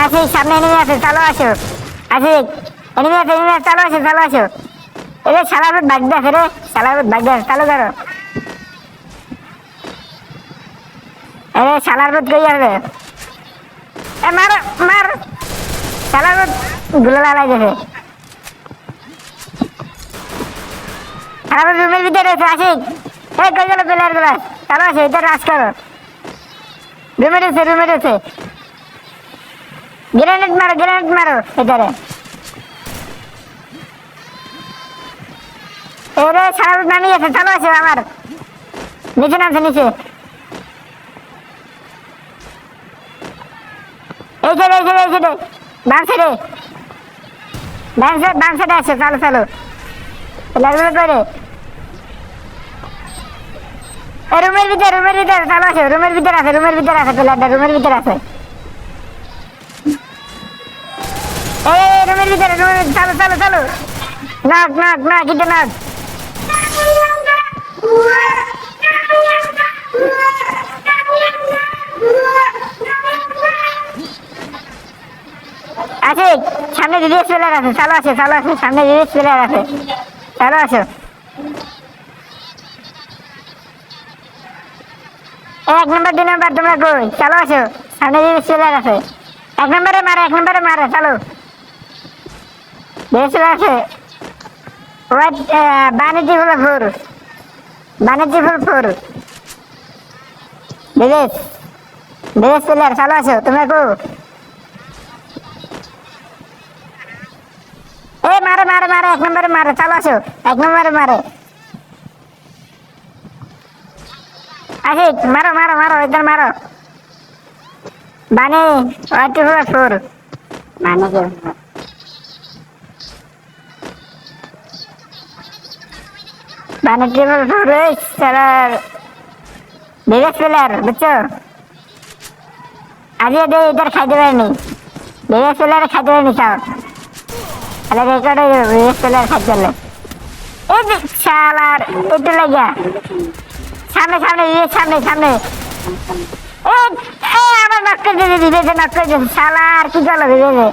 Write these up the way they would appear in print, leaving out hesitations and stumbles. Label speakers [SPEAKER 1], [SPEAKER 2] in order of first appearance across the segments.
[SPEAKER 1] আছে সামনে এনিমি আছে চলো আসো আছে এনিমি আছে চলো আসো এরে শালার ভাগ দে রে শালার ভাগ দে চালু করো এরে শালার কই আছে এ মার মার শালার গুলো লাগাই দেবে শালার রুমের ভিতরে আছে আসিক এই কই গেল প্লেয়ার গুলা চলো আসো এটা রাশ করো রুমের আছে গ্রেনেড মারো এটারে এরে শালার নামিয়ে আছে চলো আসো আমার নিচে নামছে নিচে এই সাইডে বাম সাইডে আসো চলো লাগবে করে রুমের ভিতরে চলো আসো রুমের ভিতরে আছে প্লেয়ারটা রুমের ভিতরে আছে এই রুমের ভিতরে চলো না কিন্তু নাক আছে সামনে রিলিজ প্লেয়ার আছে চলো আসো সামনে রিলিজ প্লেয়ার আছে চলো আসো এক নম্বর 2 নম্বর তোমরা কই চলো আসো সামনে রিলিজ প্লেয়ার আছে এক নম্বরে মারে চলো রিলিজ প্লেয়ার আছে হোয়াইট বানিটি ফুল 4 রিলিজ প্লেয়ার চলো আসো তোমরা কই এ মারে এক নম্বরে মারে চলো আসো এক নম্বরে মারে আসি মারো ইধর মারো বানি 4 বানি কে বানি ট্রিপল 4 স্যার বিবেক প্লেয়ার বুঝছো আজ দে ইধর খাই দেবে নি বিবেক প্লেয়ার খাই দেবে নি চাও আরে রেকর্ডে বিবেক প্লেয়ার খাই চলে এই শালার একটু লাগা সামনে আমার নক্কর দিয়ে দিবে শালার কি গেল দিবে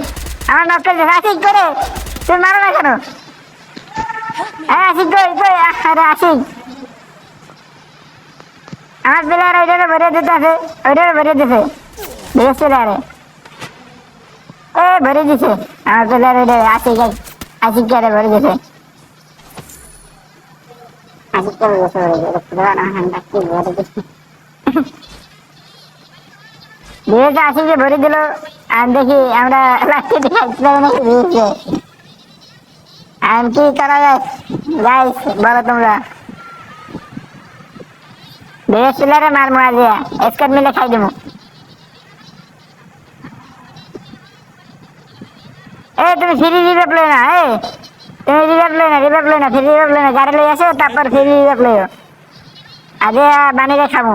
[SPEAKER 1] আমার নক্কর দিয়ে আসিক করে তুমি মারো না কেন আসিক কই আরে আসিক আমার প্লেয়ার ওইটারে ভরে দিতে আছে বিবেক প্লেয়ারে ভরে দিছে আমার প্লেয়ার ওইটা আসিক করে ভরে দিছে আসিকে ভরে দিল আর দেখি আমরা কি করা যায় গাইস বলো তোমরা বিবেক প্লেয়ারে মার মারা দিয়া স্কট মিলে খাই দেবো তুমি ফ্রি রিভাইভ লই না তুমি রিভাইভ লই না ফ্রি রিভাইভ লই না গাড়ি লই আসো তারপর ফ্রি রিভাইভ লইও আগে বানিয়ে খাবো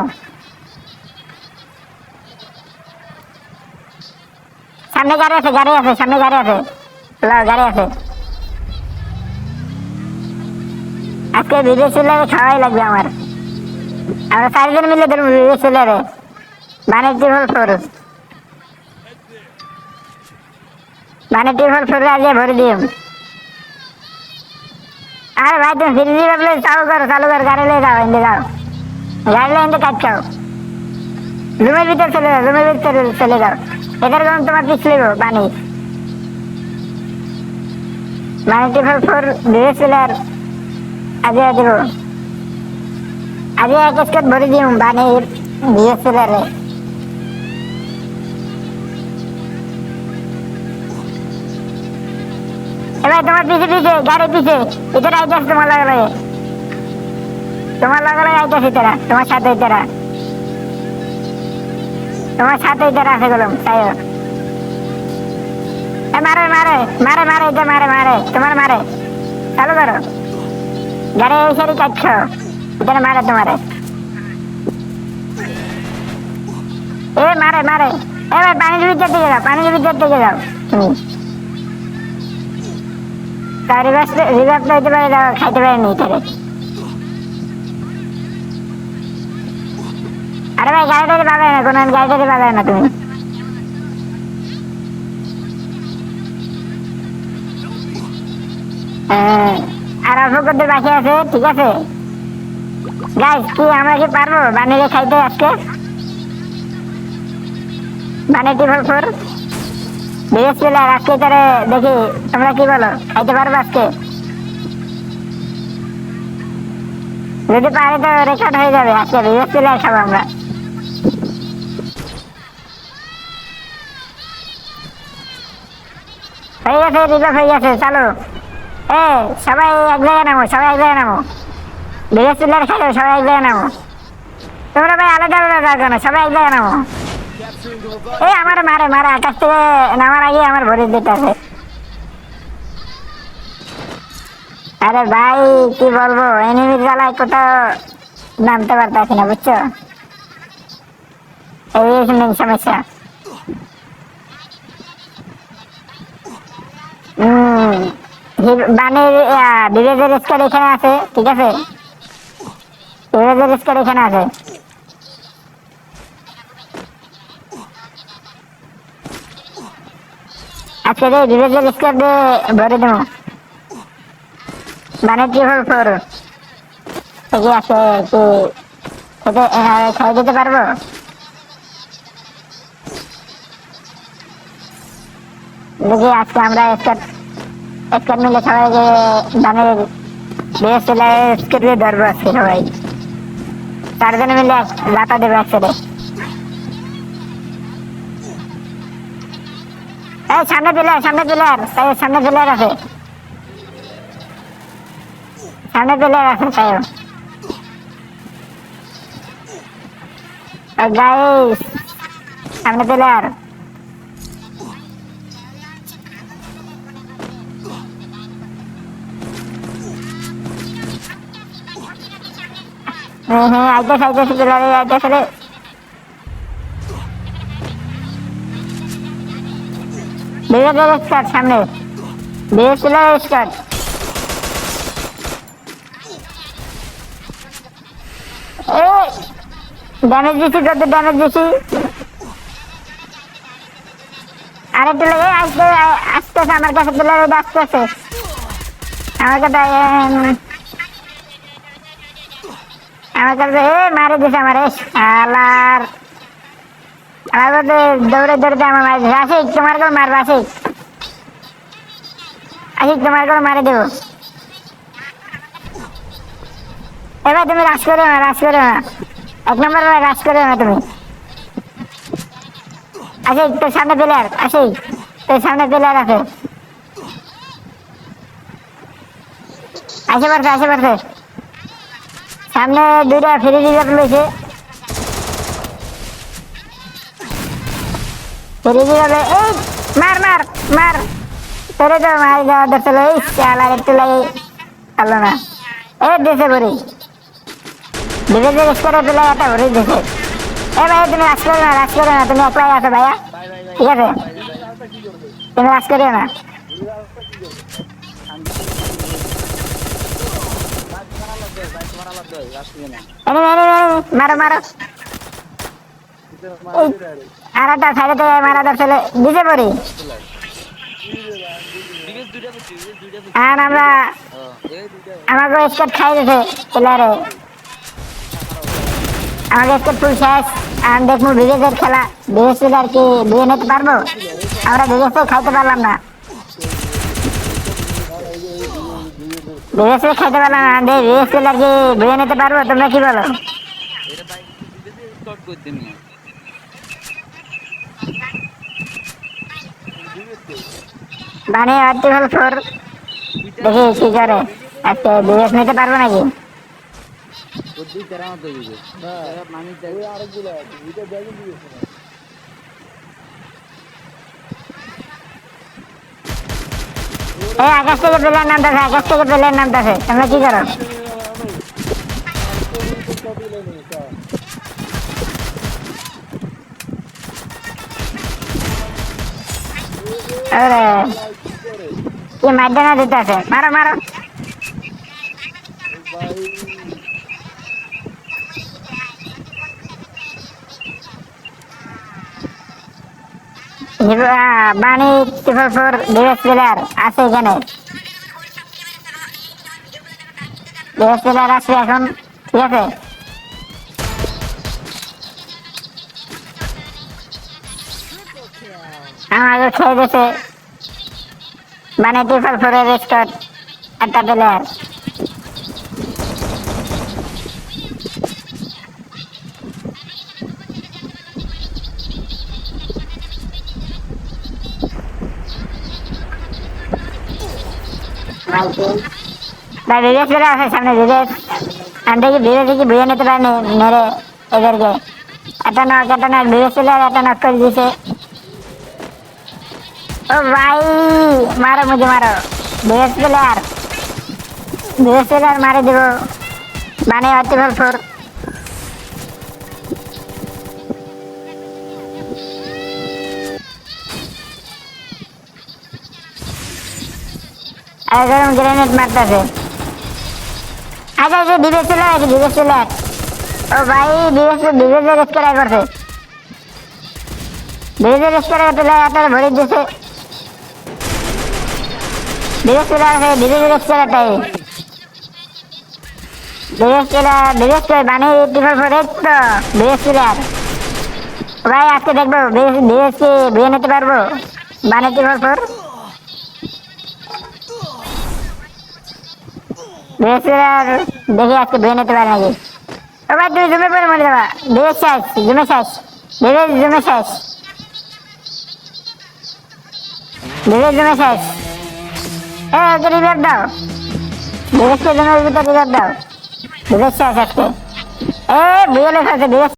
[SPEAKER 1] সামনে গাড়ি আছে সামনে গাড়ি আছে আজকে ভিডিও সিলারে খাওয়াই লাগবে আমরা 4 জন মিলে ধরবো ভিডিও সিলারে বানিয়ে ট্রিপল 4 আগে ভরে দিও আরে ভাই তুমি ফ্রি রিভাইভ লই চালু করো গাড়ি লই যাও এনে কাজ খাও রুমের ভিতরে চলে যাও এটার কারণ তোমার পিছ লেগো বানি ট্রিপল 4 বিবেক প্লেয়ার আগে দেব আগে এক স্কট ভরে দিও বানির বিবেক প্লেয়ারে এবার তোমার পিছে গাড়ি পিছে এটার আইতাস তোমার লাগালে আইতাস এটারা তোমার সাথে এটারা আছে গেলাম তাই মারে এটা মারে তোমার মারে চালু করো গাড়ি এই সারি কাটছ এটা মারে তোমারে মারে এবার পানির ভিতর থেকে যাও তুমি রিভাইভ লইতে পারে খাইতে পারেনি এটারে আরে ভাই গাড়িটারে বাগায় না তুমি আহ, আর অল্প করতে বাকি আছে, ঠিক আছে গাইস, কি আমরা কি পারবো বানিয়ে খাইতে আজকে? বানিয়ে টিভল ফোর বৃহস্পতিবার আজকে তারে দেখি, তোমরা কি বলো, খাইতে পারবো আজকে? যদি পারি তো রেকর্ড হয়ে যাবে, আজকে বৃহস্পতিবার খাবো আমরা। হয়ে গেছে, রিজার্ভ হয়ে গেছে, চলো। এ সবাই এক জায়গায় নামো, সবাই এক জায়গায় নামো, বৃহস্পতিবার খাইবে, সবাই এক জায়গায় নামো। তোমরা ভাই আলাদা আলাদা যাও কেন, সবাই এক জায়গায় নামো। এই আমার মারে মারে, আকাশ থেকে নামার আগে আমার ভরে দিতে আছে। আরে ভাই কি বলবো, এনিমির জ্বালায় কোথাও নামতে পারতেছি না, বুঝছো? এই মেন সমস্যা। হম, বানের বিবেজের স্কোয়াড এখানে আছে, ঠিক আছে, বিবেজের স্কোয়াড এখানে আছে। আজকে যে বিবেজের স্কোয়াড ভরে দেবো। বানের ট্রিপল ফোর থেকে আছে কি খেতে, খাই দিতে পারবো? দেখি আজকে আমরা স্কোয়াড স্কোয়াড মিলে সবাই যে বানের বিএসএলআর স্কোয়াড দিয়ে ধরবো আজকে সবাই, চারজনে মিলে লাতা দেবো একসাথে। এই সামনে পিলার, সামনে পিলার, সামনে পিলার আছে, সামনে পিলার আছে তাই। গাইস সামনে পিলার। হ্যাঁ হ্যাঁ, আইতেছে আইতেছে, পিলারে আইতেছে রে। বিবেকের স্কোয়াড সামনে, বিএসএলআর স্কোয়াড। এই ড্যামেজ দিছি, কত ড্যামেজ দিছি। আরেকটু লেগে আসতে আসতেছে আমার কাছে, পিলার আসতেছে আমার কাছে। আমার কাছে মারে দিছে আমার, শালার আমার কাছে দৌড়ে দৌড়ে আমার মারে দিছে। আসিক তোমার করে মারবো, আসিক আসিক তোমার করে মারে দেবো। এবার তুমি রাশ করো না, রাশ করো না, এক নম্বর রাশ করো না তুমি। আসিক তোর সামনে প্লেয়ার, আসিক তোর সামনে প্লেয়ার আছে, আসে পারছে, আসে পারছে। সামনে দুইটা ফ্রি রিজার্ভ লইছে, ফ্রি রিজার্ভ। এই মার মার মার, তোরে তো মার যাওয়া দেখছিল। এই শালার একটু লাগে পারলো না। এই দেশে ভরি ডিফেন্সের স্কোরে প্লেয়ার একটা ভরি দেশে। এ ভাই তুমি রাশ করো না, রাশ করো না, তুমি একলাই আছো ভাইয়া, ঠিক আছে, তুমি রাশ করিও না। মারো মারো, আর একটা সাইডে থেকে মারা ধরছিল, দিছে পড়ি। আর আমরা আমাকে স্কোর খাই দিছে প্লেয়ারে, আমাকে স্কোর ফুল শেষ। আর দেখবো বিদেশের খেলা, বিদেশের আর কি বিয়ে নিতে পারবো? আমরা বিদেশে খাইতে পারলাম না, বিদেশে খাইতে পারলাম না, বিদেশের আর কি বিয়ে নিতে পারবো? তোমরা কি বলো? বানিয়ে আর্টিফল ফোর দেখি কি করে, আজকে বিদেশ নিতে পারবো নাকি? এই আকাশ থেকে প্লেয়ার নামতেছে, আকাশ থেকে প্লেয়ার নামতেছে, তোমরা কি করো? আরে কি মাইদানা দিতে আছে, মারো মারো। বানি ট্রিপল ফোর ডিএস প্লেয়ার আছে এখানে। প্লেয়ার আসছে এখন, ঠিক আছে। আমাকে খেয়ে গেছে মানে ট্রিপল ফোরের স্কোর একটা প্লেয়ার। ভাই বিবেক চলে আসে সামনে, বিবেক আমি দেখি বিবেক দেখি বুঝে নিতে পারেনি মেরে এদেরকে। একটা নক বিবেক চলে আর একটা নক করে দিয়েছে। ও ভাই মারো, মুঝে মারো। বিবেক প্লেয়ার মারে দিব মানে ট্রিপল ফোর। একদম গ্রেনেড মারতেছে। আচ্ছা আচ্ছা বিবেক চলে আসে, বিবেক চলে আস। ও ভাই বিবেকের স্কোর করছে, বিবেকের স্কোর প্লেয়ার আপনারা ভরে দিয়েছে। বিবেক চলে আসে, বিবেকের স্কোরটাই বিবেক মানে ট্রিপল ফোর। এই তো বিবেক প্লেয়ার। ভাই আজকে দেখবো বিবেককে বুঝে নিতে পারবো মানে ট্রিপল ফোর। বিএসএর দেখি আজকে ধুয়ে নিতে পারে নাকি। ও ভাই তুই জুমে পরে মরে যাবা। বিএস শেষ, জুমে শেষ, বিএস জুমে শেষ, বিএস জুমে শেষ। ওকে রিভাইভ দাও, বিএসকে জুমের ভিতরে রিভাইভ দাও। বিএস শেষ আজকে। বিএলএস আছে বিএস।